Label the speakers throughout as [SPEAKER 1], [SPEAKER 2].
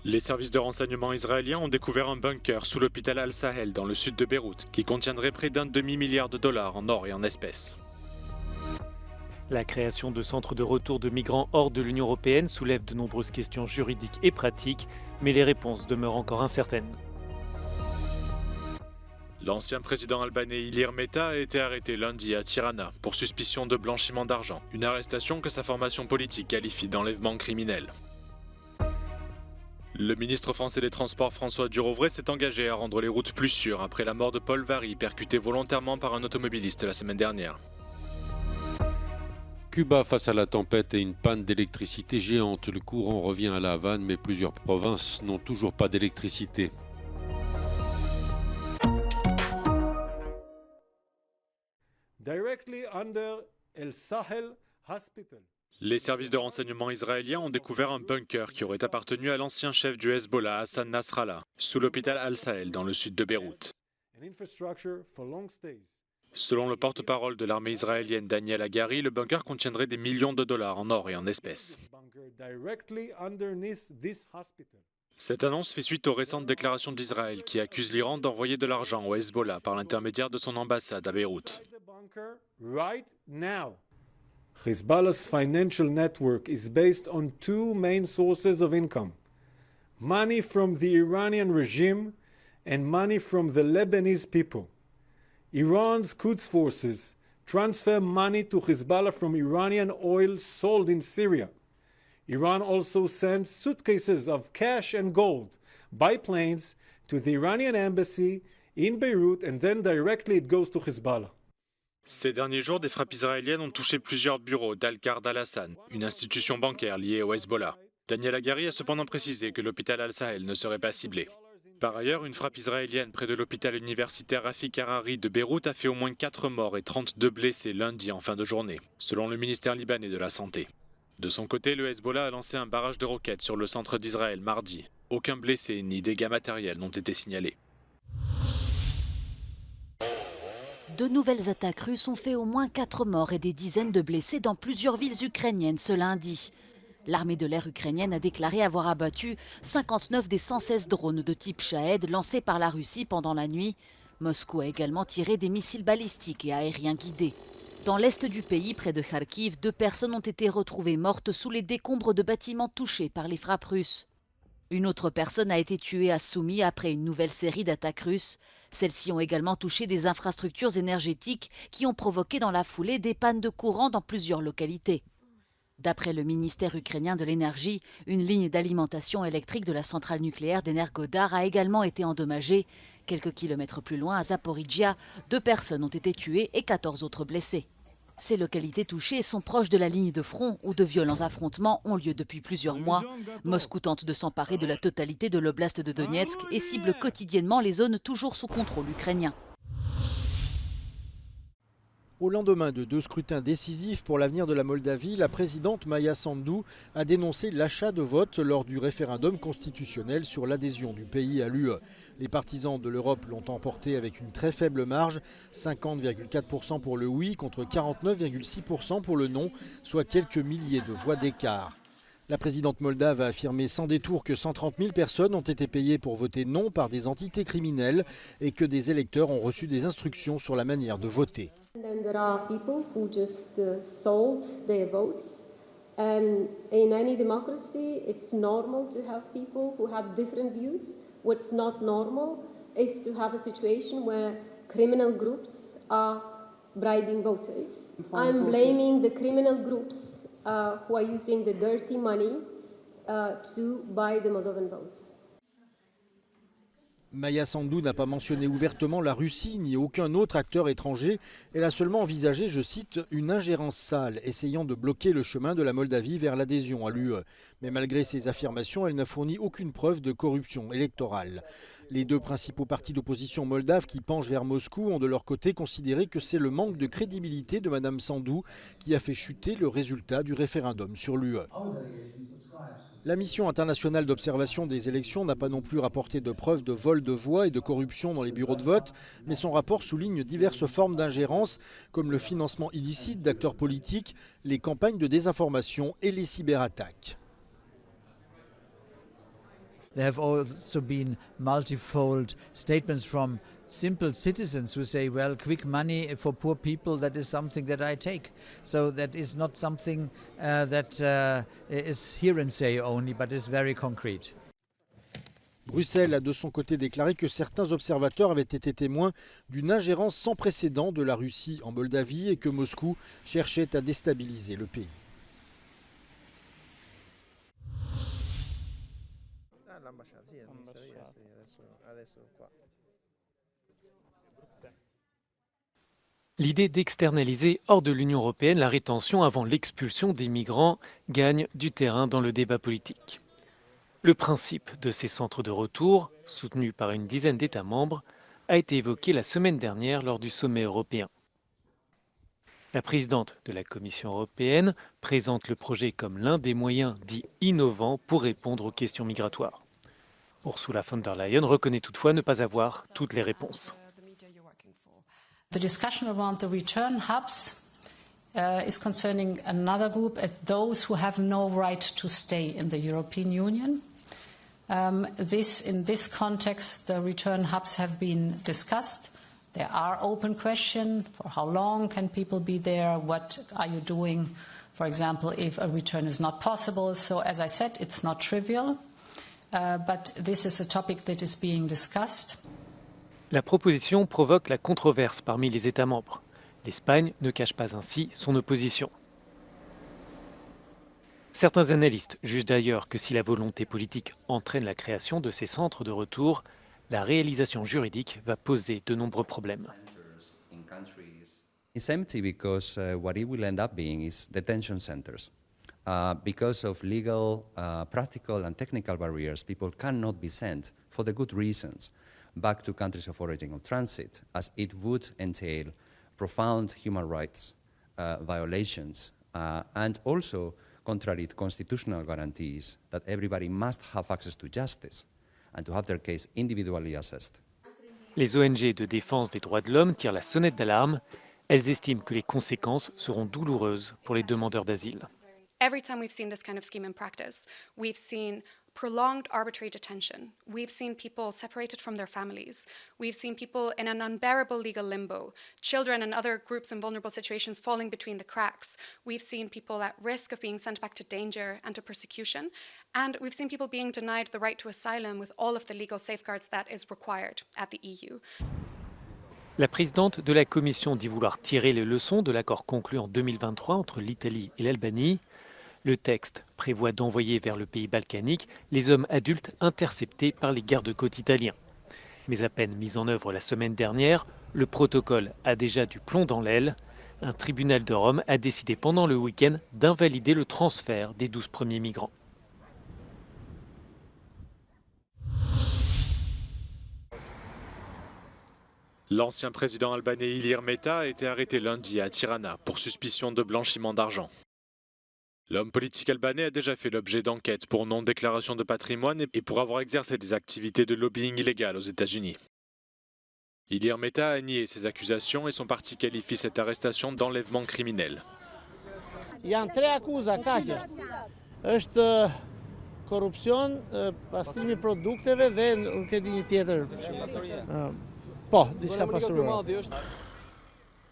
[SPEAKER 1] Les services de renseignement israéliens ont découvert un bunker sous l'hôpital Al-Sahel dans le sud de Beyrouth qui contiendrait près d'un demi-milliard de dollars en or et en espèces.
[SPEAKER 2] La création de centres de retour de migrants hors de l'Union européenne soulève de nombreuses questions juridiques et pratiques, mais les réponses demeurent encore incertaines.
[SPEAKER 1] L'ancien président albanais Ilir Meta a été arrêté lundi à Tirana pour suspicion de blanchiment d'argent, une arrestation que sa formation politique qualifie d'enlèvement criminel. Le ministre français des Transports François Durovray s'est engagé à rendre les routes plus sûres après la mort de Paul Varry, percuté volontairement par un automobiliste la semaine dernière.
[SPEAKER 3] Cuba face à la tempête et une panne d'électricité géante. Le courant revient à La Havane, mais plusieurs provinces n'ont toujours pas d'électricité.
[SPEAKER 4] Directly under El Sahel Hospital.
[SPEAKER 1] Les services de renseignement israéliens ont découvert un bunker qui aurait appartenu à l'ancien chef du Hezbollah, Hassan Nasrallah, sous l'hôpital Al-Sahel dans le sud de Beyrouth. Selon le porte-parole de l'armée israélienne Daniel Hagari, le bunker contiendrait des millions de dollars en or et en espèces. Cette annonce fait suite aux récentes déclarations d'Israël qui accuse l'Iran d'envoyer de l'argent au Hezbollah par l'intermédiaire de son ambassade à Beyrouth.
[SPEAKER 4] Hezbollah's financial network is based on two main sources of income: money from the Iranian regime and money from the Lebanese people. Iran's Quds forces transfer money to Hezbollah from Iranian oil sold in Syria. Iran also sends suitcases of cash and gold by planes to the Iranian embassy in Beirut, and then directly it goes to Hezbollah.
[SPEAKER 1] Ces derniers jours, des frappes israéliennes ont touché plusieurs bureaux d'Al-Qard Al-Hassan, une institution bancaire liée au Hezbollah. Daniel Hagari a cependant précisé que l'hôpital Al-Sahel ne serait pas ciblé. Par ailleurs, une frappe israélienne près de l'hôpital universitaire Rafik Harari de Beyrouth a fait au moins 4 morts et 32 blessés lundi en fin de journée, selon le ministère libanais de la Santé. De son côté, le Hezbollah a lancé un barrage de roquettes sur le centre d'Israël mardi. Aucun blessé ni dégâts matériels n'ont été signalés.
[SPEAKER 5] De nouvelles attaques russes ont fait au moins 4 morts et des dizaines de blessés dans plusieurs villes ukrainiennes ce lundi. L'armée de l'air ukrainienne a déclaré avoir abattu 59 des 116 drones de type Shahed lancés par la Russie pendant la nuit. Moscou a également tiré des missiles balistiques et aériens guidés. Dans l'est du pays, près de Kharkiv, 2 personnes ont été retrouvées mortes sous les décombres de bâtiments touchés par les frappes russes. Une autre personne a été tuée à Soumy après une nouvelle série d'attaques russes. Celles-ci ont également touché des infrastructures énergétiques qui ont provoqué dans la foulée des pannes de courant dans plusieurs localités. D'après le ministère ukrainien de l'énergie, une ligne d'alimentation électrique de la centrale nucléaire d'Energodar a également été endommagée. Quelques kilomètres plus loin, à Zaporizhia, 2 personnes ont été tuées et 14 autres blessées. Ces localités touchées sont proches de la ligne de front où de violents affrontements ont lieu depuis plusieurs mois. Moscou tente de s'emparer de la totalité de l'oblast de Donetsk et cible quotidiennement les zones toujours sous contrôle ukrainien.
[SPEAKER 6] Au lendemain de 2 scrutins décisifs pour l'avenir de la Moldavie, la présidente Maia Sandu a dénoncé l'achat de votes lors du référendum constitutionnel sur l'adhésion du pays à l'UE. Les partisans de l'Europe l'ont emporté avec une très faible marge, 50,4% pour le oui contre 49,6% pour le non, soit quelques milliers de voix d'écart. La présidente moldave a affirmé sans détour que 130 000 personnes ont été payées pour voter non par des entités criminelles et que des électeurs ont reçu des instructions sur la manière de voter.
[SPEAKER 7] And there are people who just sold their votes. And in any democracy, it's normal to have people who have different views. What's not normal is to have a situation where criminal groups are bribing voters. I'm blaming the criminal groups who are using the dirty money to buy the Moldovan votes.
[SPEAKER 6] Maia Sandu n'a pas mentionné ouvertement la Russie ni aucun autre acteur étranger. Elle a seulement envisagé, je cite, une ingérence sale, essayant de bloquer le chemin de la Moldavie vers l'adhésion à l'UE. Mais malgré ces affirmations, elle n'a fourni aucune preuve de corruption électorale. Les 2 principaux partis d'opposition moldaves qui penchent vers Moscou ont de leur côté considéré que c'est le manque de crédibilité de Mme Sandu qui a fait chuter le résultat du référendum sur l'UE. La mission internationale d'observation des élections n'a pas non plus rapporté de preuves de vol de voix et de corruption dans les bureaux de vote, mais son rapport souligne diverses formes d'ingérence, comme le financement illicite d'acteurs politiques, les campagnes de désinformation et les cyberattaques.
[SPEAKER 8] There have also been multifold statements from simple citizens who say, well, quick money for poor people, that is something that I take. So that is not something that is hearsay only, but is very concrete.
[SPEAKER 6] Bruxelles a de son côté déclaré que certains observateurs avaient été témoins d'une ingérence sans précédent de la Russie en Moldavie et que Moscou cherchait à déstabiliser le pays.
[SPEAKER 2] L'idée d'externaliser hors de l'Union européenne la rétention avant l'expulsion des migrants gagne du terrain dans le débat politique. Le principe de ces centres de retour, soutenu par une dizaine d'États membres, a été évoqué la semaine dernière lors du sommet européen. La présidente de la Commission européenne présente le projet comme l'un des moyens dits innovants pour répondre aux questions migratoires. Ursula von der Leyen reconnaît toutefois ne pas avoir toutes les réponses.
[SPEAKER 9] The discussion around the return hubs is concerning another group, those who have no right to stay in the European Union. In this context, the return hubs have been discussed. There are open questions for how long can people be there, what are you doing, for example, if a return is not possible. So as I said, it's not trivial, but this is a topic that is being discussed.
[SPEAKER 2] La proposition provoque la controverse parmi les États membres. L'Espagne ne cache pas ainsi son opposition. Certains analystes jugent d'ailleurs que si la volonté politique entraîne la création de ces centres de retour, la réalisation juridique va poser de nombreux problèmes.
[SPEAKER 10] It's empty because what it will end up being is detention centers. Because of legal, practical and technical barriers, people cannot be sent, for the good reasons, back to countries of origin or transit, as it would entail profound human rights violations and also contrary to constitutional guarantees that everybody must have access to justice and to have their case individually assessed.
[SPEAKER 2] Les ONG de défense des droits de l'homme tirent la sonnette d'alarme. Elles estiment que les conséquences seront douloureuses pour les demandeurs d'asile.
[SPEAKER 11] Every time we've seen this kind of scheme in practice, we've seen prolonged arbitrary detention. We've seen people separated from their families. We've seen people in an unbearable legal limbo. Children and other groups in vulnerable situations falling between the cracks. We've seen people at risk of being sent back to danger and to persecution. And we've seen people being denied the right to asylum with all of the legal safeguards that is required at the EU.
[SPEAKER 2] La présidente de la Commission dit vouloir tirer les leçons de l'accord conclu en 2023 entre l'Italie et l'Albanie. Le texte prévoit d'envoyer vers le pays balkanique les hommes adultes interceptés par les gardes-côtes italiens. Mais à peine mis en œuvre la semaine dernière, le protocole a déjà du plomb dans l'aile. Un tribunal de Rome a décidé pendant le week-end d'invalider le transfert des 12 premiers migrants.
[SPEAKER 1] L'ancien président albanais Ilir Meta a été arrêté lundi à Tirana pour suspicion de blanchiment d'argent. L'homme politique albanais a déjà fait l'objet d'enquêtes pour non-déclaration de patrimoine et pour avoir exercé des activités de lobbying illégal aux États-Unis. Ilir Meta a nié ces accusations et son parti qualifie cette arrestation d'enlèvement criminel.
[SPEAKER 12] Janë tre akuza kaqe. Është korrupsion, pastrimi produkteve dhe nuk e di një tjetër. Po, diçka pasurore.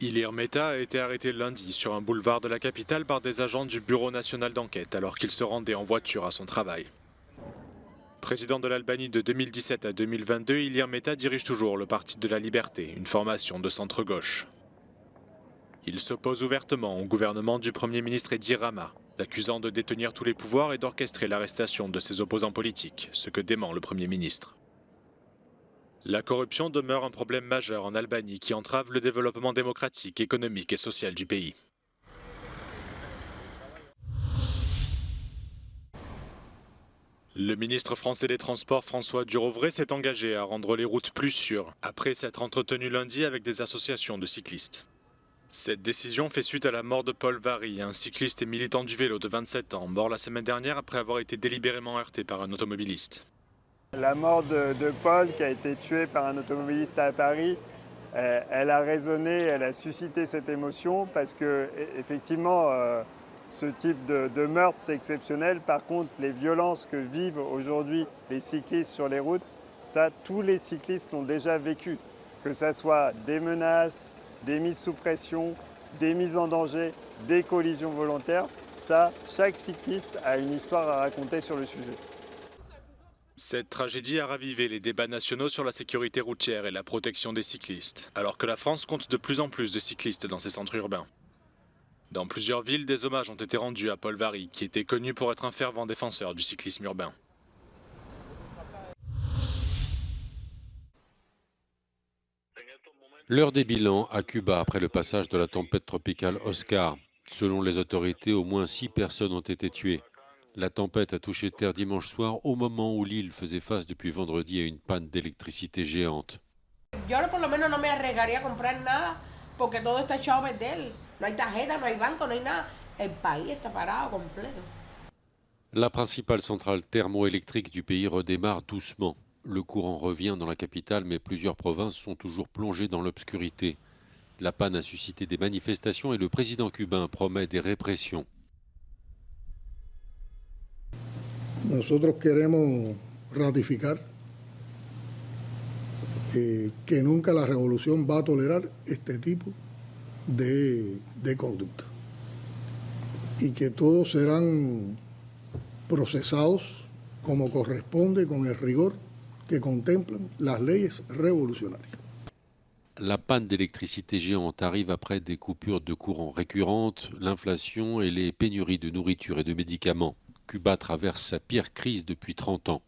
[SPEAKER 1] Ilir Meta a été arrêté lundi sur un boulevard de la capitale par des agents du Bureau national d'enquête alors qu'il se rendait en voiture à son travail. Président de l'Albanie de 2017 à 2022, Ilir Meta dirige toujours le Parti de la Liberté, une formation de centre-gauche. Il s'oppose ouvertement au gouvernement du Premier ministre Edi Rama, l'accusant de détenir tous les pouvoirs et d'orchestrer l'arrestation de ses opposants politiques, ce que dément le Premier ministre. La corruption demeure un problème majeur en Albanie qui entrave le développement démocratique, économique et social du pays. Le ministre français des Transports François Durovray s'est engagé à rendre les routes plus sûres après s'être entretenu lundi avec des associations de cyclistes. Cette décision fait suite à la mort de Paul Vary, un cycliste et militant du vélo de 27 ans, mort la semaine dernière après avoir été délibérément heurté par un automobiliste.
[SPEAKER 13] La mort de Paul, qui a été tué par un automobiliste à Paris, elle a résonné, elle a suscité cette émotion parce que, effectivement, ce type de meurtre, c'est exceptionnel. Par contre, les violences que vivent aujourd'hui les cyclistes sur les routes, ça, tous les cyclistes l'ont déjà vécu. Que ce soit des menaces, des mises sous pression, des mises en danger, des collisions volontaires, ça, chaque cycliste a une histoire à raconter sur le sujet.
[SPEAKER 1] Cette tragédie a ravivé les débats nationaux sur la sécurité routière et la protection des cyclistes, alors que la France compte de plus en plus de cyclistes dans ses centres urbains. Dans plusieurs villes, des hommages ont été rendus à Paul Varry, qui était connu pour être un fervent défenseur du cyclisme urbain.
[SPEAKER 3] L'heure des bilans à Cuba après le passage de la tempête tropicale Oscar. Selon les autorités, au moins 6 personnes ont été tuées. La tempête a touché terre dimanche soir au moment où l'île faisait face depuis vendredi à une panne d'électricité géante.
[SPEAKER 14] Yo por lo menos no me arriesgaría a comprar nada porque todo está echado a perder. No hay tarjeta, no hay banco, no hay nada. El país está parado completo.
[SPEAKER 3] La principale centrale thermoélectrique du pays redémarre doucement. Le courant revient dans la capitale, mais plusieurs provinces sont toujours plongées dans l'obscurité. La panne a suscité des manifestations et le président cubain promet des répressions.
[SPEAKER 15] Nosotros queremos ratificar que nunca la revolución va a tolerar este tipo de conducta y que todos serán procesados como corresponde con el rigor que contemplan las leyes revolucionarias.
[SPEAKER 3] La panne d'électricité géante arrive après des coupures de courant récurrentes, l'inflation et les pénuries de nourriture et de médicaments. Cuba traverse sa pire crise depuis 30 ans.